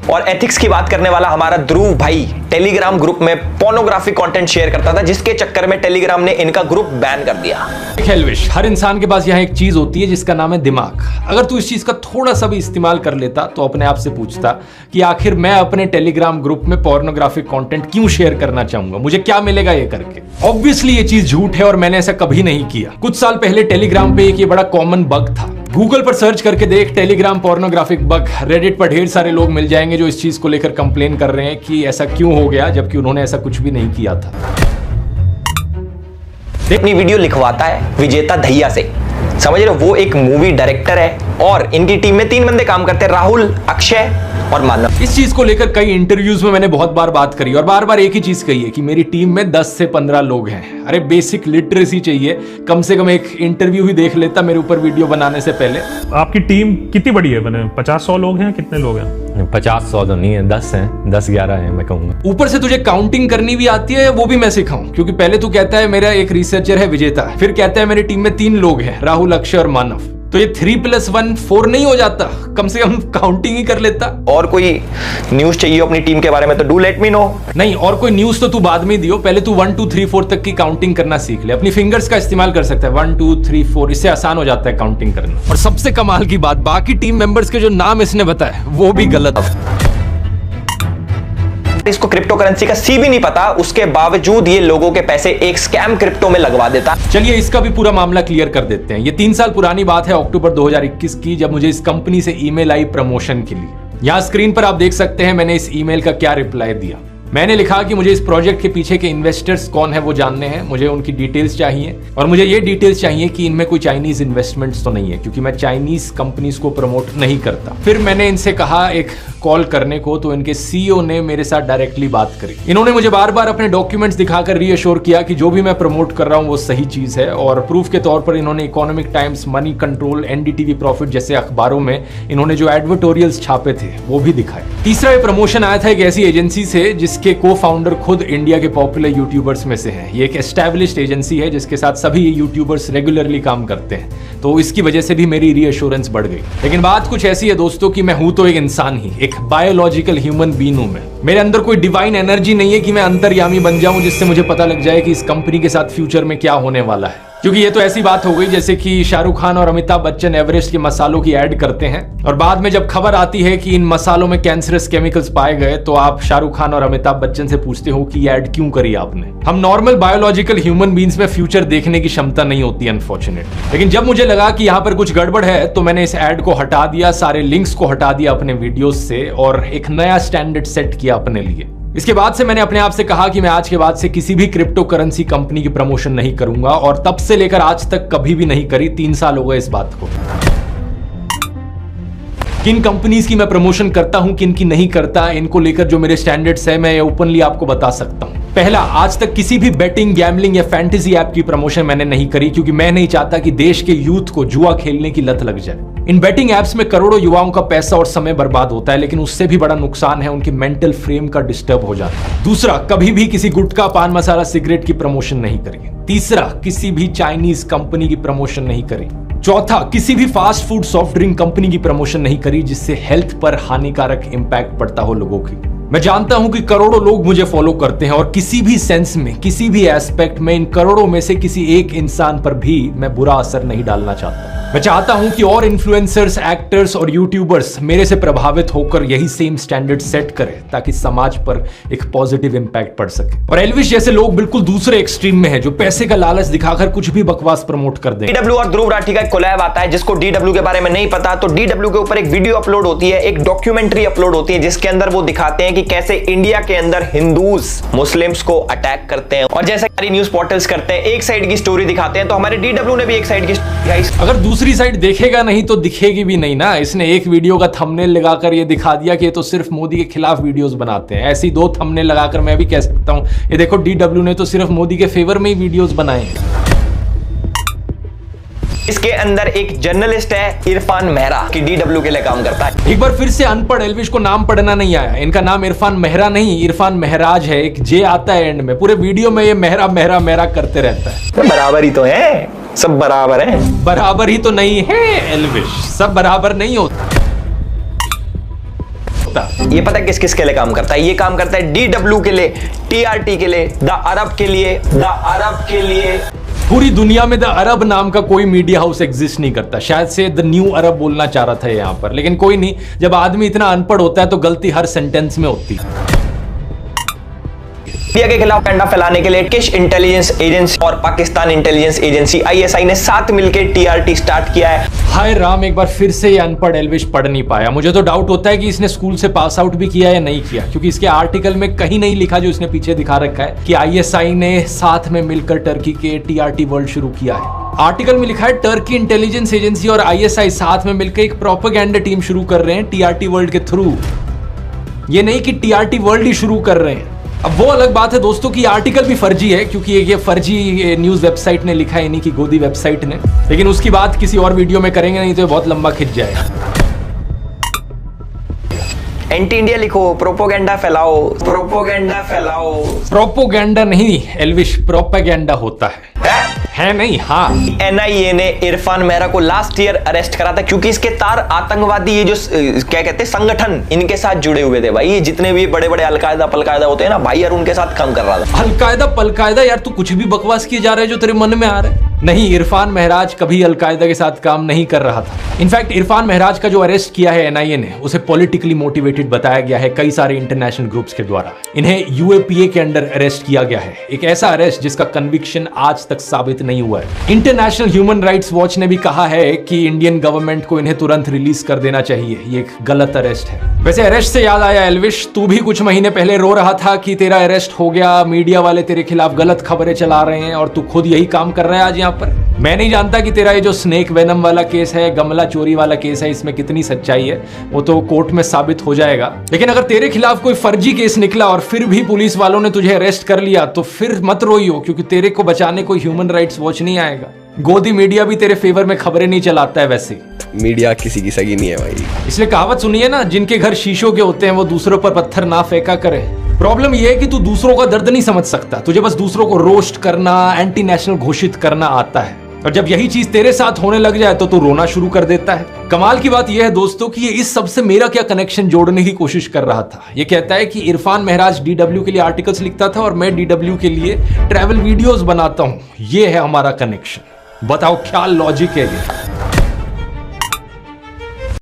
और एथिक्स की बात करने वाला हमारा ध्रुव भाई टेलीग्राम ग्रुप में पोर्नोग्राफिक कंटेंट शेयर करता था, जिसके चक्कर में टेलीग्राम ने इनका ग्रुप बैन कर दिया। एल्विश, हर इंसान के पास यहाँ एक चीज होती है जिसका नाम है दिमाग। अगर तू इस चीज का थोड़ा सा भी इस्तेमाल कर लेता तो अपने आप से पूछता कि आखिर मैं अपने टेलीग्राम ग्रुप में पोर्नोग्राफिक कंटेंट क्यों शेयर करना चाहूंगा, मुझे क्या मिलेगा ये करके। ऑब्वियसली ये चीज झूठ है और मैंने ऐसा कभी नहीं किया। कुछ साल पहले टेलीग्राम पे एक ये बड़ा कॉमन बग था। गूगल पर सर्च करके देख टेलीग्राम पोर्नोग्राफिक बग, रेडिट पर ढेर सारे लोग मिल जाएंगे जो इस चीज को लेकर कंप्लेन कर रहे हैं कि ऐसा क्यों हो गया, जबकि उन्होंने ऐसा कुछ भी नहीं किया था। अपनी वीडियो लिखवाता है विजेता दहिया से, समझ रहे हो, वो एक मूवी डायरेक्टर है और इनकी टीम में 3 बंदे काम करते हैं, राहुल, अक्षय और मानव। इस चीज को लेकर कई इंटरव्यूज में मैंने बहुत बार बात करी और बार बार एक ही चीज कही है कि मेरी टीम में 10 से 15 लोग हैं। अरे बेसिक लिटरेसी चाहिए, कम से कम एक इंटरव्यू ही देख लेता मेरे ऊपर वीडियो बनाने से पहले। आपकी टीम कितनी बड़ी है? बने 50-100 लोग हैं? कितने लोग हैं? 50-100 तो नहीं है, 10 हैं, 10-11 हैं मैं कहूंगा। ऊपर से तुझे काउंटिंग करनी भी आती है, वो भी मैं सिखाऊं, क्योंकि पहले तू कहता है मेरा एक रिसर्चर है विजेता, फिर कहता है मेरी टीम में 3 लोग हैं, राहुल, अक्षय और मानव। तो ये 3+1 4 नहीं हो जाता? कम से कम काउंटिंग ही कर लेता। और कोई न्यूज चाहिए अपनी टीम के बारे में तो डू लेट मी नो। नहीं, और कोई न्यूज तो तू बाद में दियो, पहले तू 1 2 3 4 तक की काउंटिंग करना सीख ले। अपनी फिंगर्स का इस्तेमाल कर सकता है, 1 2 3 4, इससे आसान हो जाता है काउंटिंग करना। और सबसे कमाल की बात, बाकी टीम मेंबर्स के जो नाम इसने बताए वो भी गलत। इसको क्रिप्टो करेंसी का सी भी नहीं पता, उसके बावजूद ये लोगों के पैसे एक स्कैम क्रिप्टो में लगवा देता। चलिए इसका भी पूरा मामला क्लियर कर देते हैं। ये 3 साल पुरानी बात है, अक्टूबर 2021 की, जब मुझे इस कंपनी से ईमेल आई प्रमोशन के लिए। यहां स्क्रीन पर आप देख सकते हैं मैंने इस ईमेल का क्या रिप्लाई दिया। मैंने लिखा कि मुझे इस प्रोजेक्ट के पीछे के इन्वेस्टर्स कौन है वो जानने हैं, मुझे उनकी डिटेल्स चाहिए और मुझे ये डिटेल्स चाहिए कि इनमें कोई चाइनीज इन्वेस्टमेंट्स तो नहीं है, क्योंकि मैं चाइनीज कंपनीज को प्रमोट नहीं करता। फिर मैंने इनसे कहा एक कॉल करने को, तो इनके सीईओ ने मेरे साथ डायरेक्टली बात करी। इन्होंने मुझे बार बार अपने डॉक्यूमेंट्स दिखाकर रीअश्योर किया कि जो भी मैं प्रमोट कर रहा हूं वो सही चीज है, और प्रूफ के तौर पर इन्होंने economic times, money control, NDTV profit जैसे अखबारों में इन्होंने जो एडवर्टोरियल्स छापे थे वो भी दिखाए। तीसरा ये प्रमोशन आया था एक ऐसी एजेंसी से जिसके को फाउंडर खुद इंडिया के पॉपुलर यूट्यूबर्स में से हैं। ये एक एस्टैब्लिश्ड एजेंसी है जिसके साथ सभी यूट्यूबर्स रेगुलरली काम करते हैं, तो इसकी वजह से भी मेरी रीअश्योरेंस बढ़ गई। लेकिन बात कुछ ऐसी है दोस्तों कि मैं हूं तो एक इंसान ही, एक बायोलॉजिकल ह्यूमन बीइंग हूं मैं। मेरे अंदर कोई डिवाइन एनर्जी नहीं है कि मैं अंतर्यामी बन जाऊं जिससे मुझे पता लग जाए कि इस कंपनी के साथ फ्यूचर में क्या होने वाला है। क्योंकि ये तो ऐसी बात हो गई जैसे कि शाहरुख खान और अमिताभ बच्चन एवरेस्ट के मसालों की ऐड करते हैं और बाद में जब खबर आती है कि इन मसालों में कैंसरस केमिकल्स पाए गए तो आप शाहरुख खान और अमिताभ बच्चन से पूछते हो कि ये ऐड क्यों करी आपने। हम नॉर्मल बायोलॉजिकल ह्यूमन बीइंग्स में फ्यूचर देखने की क्षमता नहीं होती अनफॉर्चुनेटली। लेकिन जब मुझे लगा कि यहाँ पर कुछ गड़बड़ है तो मैंने इस ऐड को हटा दिया, सारे लिंक्स को हटा दिया अपने वीडियोस से और एक नया स्टैंडर्ड सेट किया अपने लिए। इसके बाद से मैंने अपने आप से कहा कि मैं आज के बाद से किसी भी क्रिप्टो करेंसी कंपनी की प्रमोशन नहीं करूंगा, और तब से लेकर आज तक कभी भी नहीं करी। 3 साल हो गए इस बात को। किन कंपनीज की मैं प्रमोशन करता हूं, किन की नहीं करता, इनको लेकर जो मेरे स्टैंडर्ड्स है मैं ओपनली आपको बता सकता हूं। पहला, आज तक किसी भी बेटिंग, गैम्बलिंग या फैंटेसी ऐप की प्रमोशन मैंने नहीं करी, क्योंकि मैं नहीं चाहता कि देश के यूथ को जुआ खेलने की लत लग जाए। इन बेटिंग एप्स में करोड़ों युवाओं का पैसा और समय बर्बाद होता है, लेकिन उससे भी बड़ा नुकसान है उनके मेंटल फ्रेम का डिस्टर्ब हो जाता है। दूसरा, कभी भी किसी गुटखा, पान मसाला, सिगरेट की प्रमोशन नहीं करी। तीसरा, किसी भी चाइनीज कंपनी की प्रमोशन नहीं करी। चौथा, किसी भी fast food, soft drink company की प्रमोशन नहीं करी जिससे हेल्थ पर हानिकारक इंपैक्ट पड़ता हो लोगों की। मैं जानता हूं कि करोड़ों लोग मुझे फॉलो करते हैं और किसी भी सेंस में, किसी भी एस्पेक्ट में इन करोड़ों में से किसी एक इंसान पर भी मैं बुरा असर नहीं डालना चाहता। मैं चाहता हूं कि और इन्फ्लुएंसर्स, एक्टर्स और यूट्यूबर्स मेरे से प्रभावित होकर यही सेम स्टैंडर्ड सेट करें ताकि समाज पर एक पॉजिटिव इंपैक्ट पड़ सके। और एल्विश जैसे लोग बिल्कुल दूसरे एक्सट्रीम में हैं जो पैसे का लालच दिखाकर कुछ भी बकवास प्रमोट कर दें। डीडब्ल्यू और ध्रुव राठी का एक कोलैब आता है, जिसको डीडब्ल्यू के बारे में नहीं पता तो डीडब्ल्यू के ऊपर एक वीडियो अपलोड होती है, एक डॉक्यूमेंट्री अपलोड होती है, जिसके अंदर वो दिखाते हैं कि कैसे इंडिया के अंदर हिंदूज मुस्लिम्स को अटैक करते हैं। और जैसे सारी न्यूज पोर्टल्स करते हैं, एक साइड की स्टोरी दिखाते हैं, तो हमारे डीडब्ल्यू ने भी एक साइड की दिखाई। अगर दूसरी साइड देखेगा नहीं तो दिखेगी भी नहीं ना। इसने एक वीडियो का थंबनेल लगाकर ये दिखा दिया कि ये तो सिर्फ मोदी के खिलाफ वीडियोस बनाते हैं। ऐसी 2 थंबनेल लगाकर मैं भी कह सकता हूं ये देखो डीडब्ल्यू ने तो सिर्फ मोदी के फेवर में ही वीडियोस बनाए हैं। इसके अंदर एक जर्नलिस्ट है इरफान मेहरा कि डीडब्ल्यू के लिए काम करता है। एक बार फिर से अनपढ़ एल्विश को नाम पढ़ना नहीं आया। इनका नाम इरफान मेहरा नहीं, इरफान महराज है। एक जे आता है एंड में। पूरे वीडियो में ये मेहरा मेहरा मेहरा करते रहता है। बराबर ही तो है, सब बराबर है। बराबर ही तो नहीं है एल्विश, सब बराबर नहीं होता। सकता। ये पता है किस किस के लिए काम करता है? ये काम करता है DW के लिए, TRT के लिए, द अरब के लिए। पूरी दुनिया में द अरब नाम का कोई मीडिया हाउस एग्जिस्ट नहीं करता। शायद से द न्यू अरब बोलना चाह रहा था यहां पर, लेकिन कोई नहीं। जब आदमी इतना अनपढ़ होता है तो गलती हर सेंटेंस में होती है। इंडिया के खिलाफ कंडा फैलाने के लिए टर्किश इंटेलिजेंस एजेंसी और पाकिस्तान इंटेलिजेंस एजेंसी ISI ने साथ मिलकर TRT स्टार्ट किया है। हाय राम, एक बार फिर से ये अनपढ़ एल्विश पढ़ नहीं पाया। मुझे तो डाउट होता है कि इसने स्कूल से पास आउट भी किया या नहीं किया, क्योंकि इसके आर्टिकल में कहीं नहीं लिखा जो इसने पीछे दिखा रखा है कि ISI ने साथ में मिलकर टर्की के TRT वर्ल्ड शुरू किया है। आर्टिकल में लिखा है टर्की इंटेलिजेंस एजेंसी और ISI साथ में मिलकर एक प्रोपेगेंडा टीम शुरू कर रहे हैं TRT वर्ल्ड के थ्रू। ये नहीं कि TRT वर्ल्ड ही शुरू कर रहे हैं। अब वो अलग बात है दोस्तों कि आर्टिकल भी फर्जी है, क्योंकि ये फर्जी न्यूज वेबसाइट ने लिखा है, इन्हीं की गोदी वेबसाइट ने। लेकिन उसकी बात किसी और वीडियो में करेंगे, नहीं तो बहुत लंबा खिंच जाएगा। एंटी इंडिया लिखो, प्रोपोगेंडा फैलाओ। प्रोपोगेंडा नहीं एल्विश, प्रोपेगेंडा होता है नहीं? हाँ। NIA ने इरफान मेहरा को लास्ट ईयर अरेस्ट करा था, क्योंकि इसके तार आतंकवादी, ये जो क्या कहते हैं संगठन, इनके साथ जुड़े हुए थे भाई। ये जितने भी बड़े बड़े अलकायदा पलकायदा होते हैं ना भाई, यार उनके साथ काम कर रहा था। अलकायदा पलकायदा यार, तू कुछ भी बकवास किए जा रहा है जो तेरे मन में आ रहा है। नहीं, इरफान महराज कभी अलकायदा के साथ काम नहीं कर रहा था। इनफैक्ट इरफान महराज का जो अरेस्ट किया है NIA ने, उसे पॉलिटिकली मोटिवेटेड बताया गया है कई सारे इंटरनेशनल ग्रुप्स के द्वारा। इन्हें UAPA के अंडर अरेस्ट किया गया है, एक ऐसा अरेस्ट जिसका कन्विक्शन आज तक साबित नहीं हुआ है। इंटरनेशनल ह्यूमन राइट्स वॉच ने भी कहा है कि इंडियन गवर्नमेंट को इन्हें तुरंत रिलीज कर देना चाहिए। ये एक गलत अरेस्ट है। वैसे अरेस्ट से याद आया एल्विश, तू भी कुछ महीने पहले रो रहा था कि तेरा अरेस्ट हो गया, मीडिया वाले तेरे खिलाफ गलत खबरें चला रहे हैं, और तू खुद यही काम कर रहा है आज यहाँ पर। मैं नहीं जानता कि तेरा ये जो स्नेक वेनम वाला केस है, गमला चोरी वाला केस है, इसमें कितनी सच्चाई है, वो तो कोर्ट में साबित हो जाएगा। लेकिन अगर तेरे खिलाफ कोई फर्जी केस निकला और फिर भी पुलिस वालों ने तुझे अरेस्ट कर लिया, तो फिर मत रोइयो, क्योंकि तेरे को बचाने कोई ह्यूमन राइट्स वॉच नहीं आएगा। गोदी मीडिया भी तेरे फेवर में खबरें नहीं चलाता है। वैसे मीडिया किसी की सगी नहीं है भाई। इसलिए कहावत सुनिए ना, जिनके घर शीशों के होते हैं वो दूसरों पर पत्थर ना फेंका करे। प्रॉब्लम यह है कि तू दूसरों का दर्द नहीं समझ सकता, तुझे बस दूसरों को रोस्ट करना, एंटी नेशनल घोषित करना आता है। और जब यही चीज तेरे साथ होने लग जाए तो तू रोना शुरू कर देता है। कमाल की बात यह है दोस्तों कि ये इस सबसे मेरा क्या कनेक्शन जोड़ने की कोशिश कर रहा था। ये कहता है कि इरफान महराज DW के लिए आर्टिकल्स लिखता था और मैं DW के लिए ट्रैवल वीडियोस बनाता हूं। ये है हमारा कनेक्शन। बताओ क्या लॉजिक है ये?